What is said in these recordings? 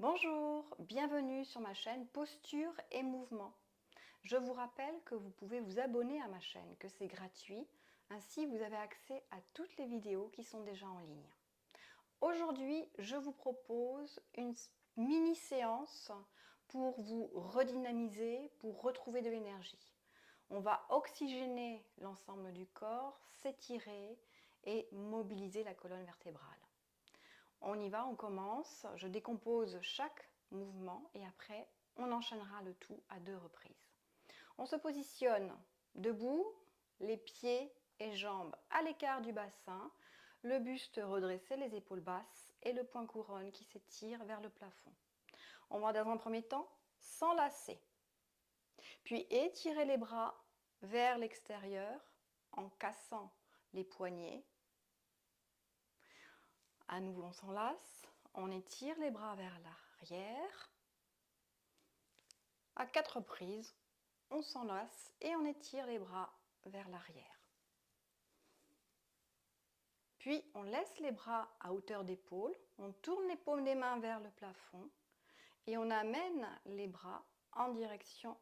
Bonjour, bienvenue sur ma chaîne Posture et Mouvement. Je vous rappelle que vous pouvez vous abonner à ma chaîne, que c'est gratuit. Ainsi, vous avez accès à toutes les vidéos qui sont déjà en ligne. Aujourd'hui, je vous propose une mini-séance pour vous redynamiser, pour retrouver de l'énergie. On va oxygéner l'ensemble du corps, s'étirer et mobiliser la colonne vertébrale. On y va, on commence. Je décompose chaque mouvement et après, on enchaînera le tout à 2 reprises. On se positionne debout, les pieds et jambes à l'écart du bassin, le buste redressé, les épaules basses et le point couronne qui s'étire vers le plafond. On va dans un premier temps s'enlacer, puis étirer les bras vers l'extérieur en cassant les poignets. À nouveau, on s'enlace, on étire les bras vers l'arrière. À 4 reprises, on s'enlace et on étire les bras vers l'arrière. Puis, on laisse les bras à hauteur d'épaule, on tourne les paumes des mains vers le plafond et on amène les bras en direction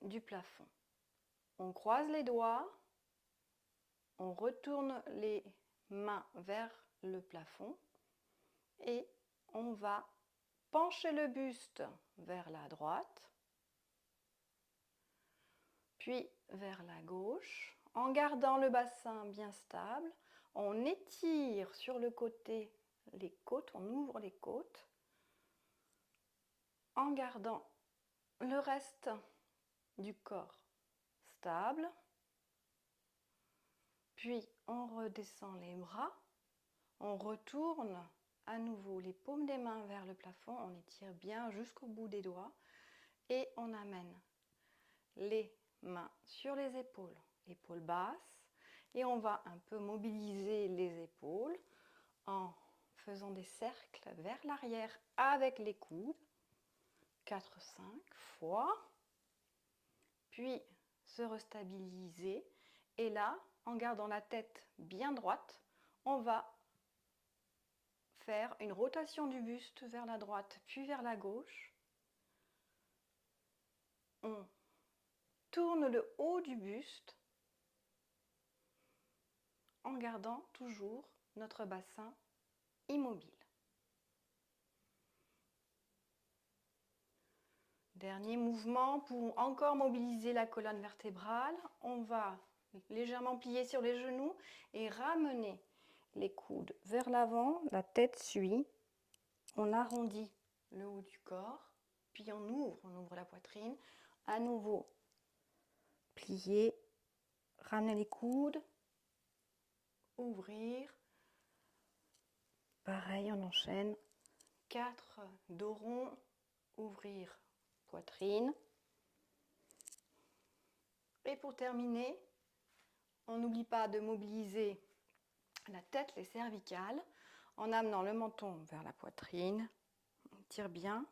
du plafond. On croise les doigts, on retourne les mains vers le plafond et on va pencher le buste vers la droite, puis vers la gauche, en gardant le bassin bien stable. On étire sur le côté les côtes, on ouvre les côtes, en gardant le reste du corps stable. Puis on redescend les bras, on retourne à nouveau les paumes des mains vers le plafond, on étire bien jusqu'au bout des doigts et on amène les mains sur les épaules, épaules basses, et on va un peu mobiliser les épaules en faisant des cercles vers l'arrière avec les coudes, 4-5 fois, puis se restabiliser, et là, en gardant la tête bien droite, on va faire une rotation du buste vers la droite puis vers la gauche. On tourne le haut du buste en gardant toujours notre bassin immobile. Dernier mouvement pour encore mobiliser la colonne vertébrale. On va légèrement plier sur les genoux et ramener les coudes vers l'avant, la tête suit. On arrondit le haut du corps, puis on ouvre la poitrine. À nouveau, plier, ramener les coudes, ouvrir. Pareil, on enchaîne. 4 dos ronds, ouvrir poitrine. Et pour terminer, on n'oublie pas de mobiliser la tête, les cervicales, en amenant le menton vers la poitrine. On tire bien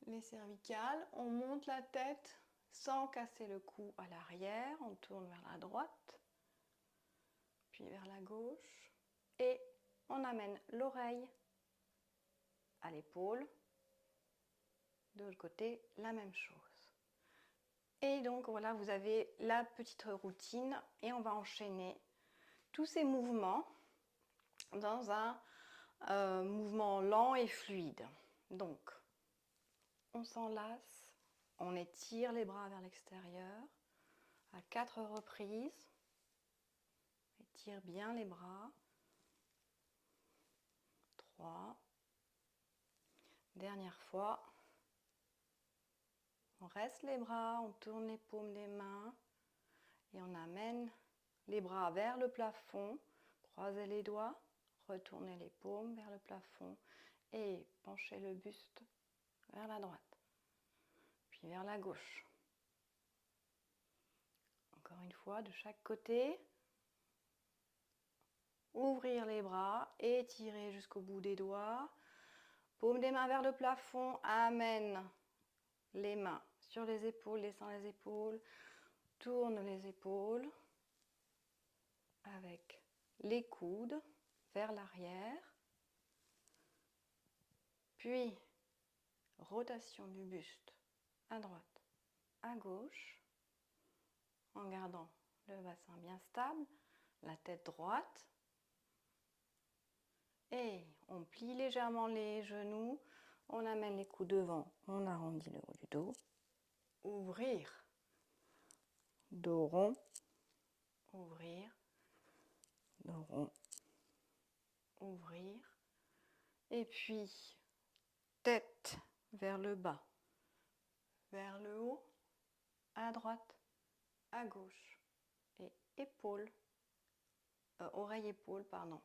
les cervicales, on monte la tête sans casser le cou à l'arrière, on tourne vers la droite, puis vers la gauche, et on amène l'oreille à l'épaule. De l'autre côté, la même chose. Et donc voilà, vous avez la petite routine et on va enchaîner tous ces mouvements dans un mouvement lent et fluide. Donc, on s'enlace, on étire les bras vers l'extérieur à 4 reprises. Étire bien les bras. 3. Dernière fois. On reste les bras, on tourne les paumes des mains et on amène les bras vers le plafond. Croisez les doigts, retournez les paumes vers le plafond et penchez le buste vers la droite, puis vers la gauche. Encore une fois, de chaque côté. Ouvrir les bras, étirer jusqu'au bout des doigts. Paume des mains vers le plafond, amène les mains sur les épaules, descend les épaules, tourne les épaules avec les coudes vers l'arrière. Puis, rotation du buste à droite, à gauche, en gardant le bassin bien stable, la tête droite. Et on plie légèrement les genoux, on amène les coudes devant, on arrondit le haut du dos. Ouvrir, dos rond, ouvrir, dos rond, ouvrir. Et puis, tête vers le bas, vers le haut, à droite, à gauche. Et épaules, oreille-épaule, pardon.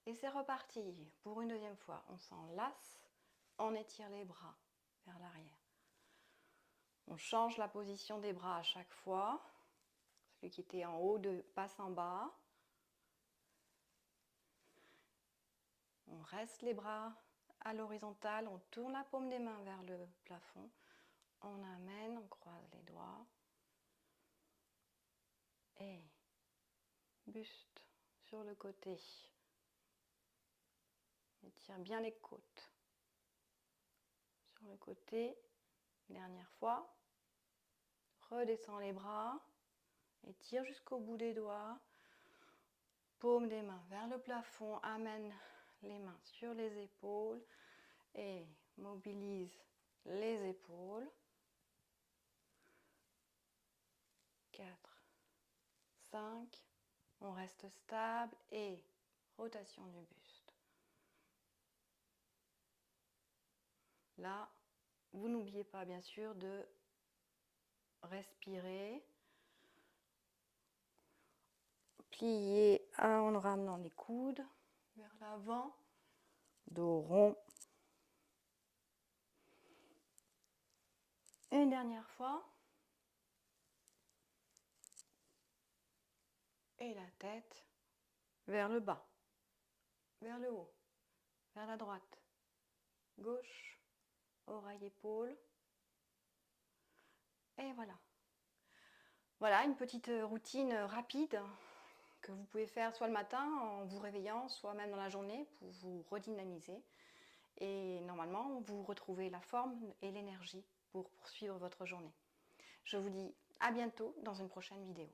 Et c'est reparti pour une deuxième fois. On s'enlace, on étire les bras vers l'arrière. On change la position des bras à chaque fois. Celui qui était en haut passe en bas. On reste les bras à l'horizontale, on tourne la paume des mains vers le plafond. On amène, on croise les doigts. Et buste sur le côté. Étire bien les côtes. Sur le côté, dernière fois. Redescends les bras. Étire jusqu'au bout des doigts. Paume des mains vers le plafond. Amène les mains sur les épaules. Et mobilise les épaules. 4, 5. On reste stable et rotation du buste. Là, vous n'oubliez pas bien sûr de respirer. Plier en ramenant les coudes vers l'avant. Dos rond. Une dernière fois. Et la tête vers le bas, vers le haut, vers la droite, gauche, oreille-épaule. Et voilà. Voilà une petite routine rapide que vous pouvez faire soit le matin en vous réveillant, soit même dans la journée pour vous redynamiser. Et normalement, vous retrouvez la forme et l'énergie pour poursuivre votre journée. Je vous dis à bientôt dans une prochaine vidéo.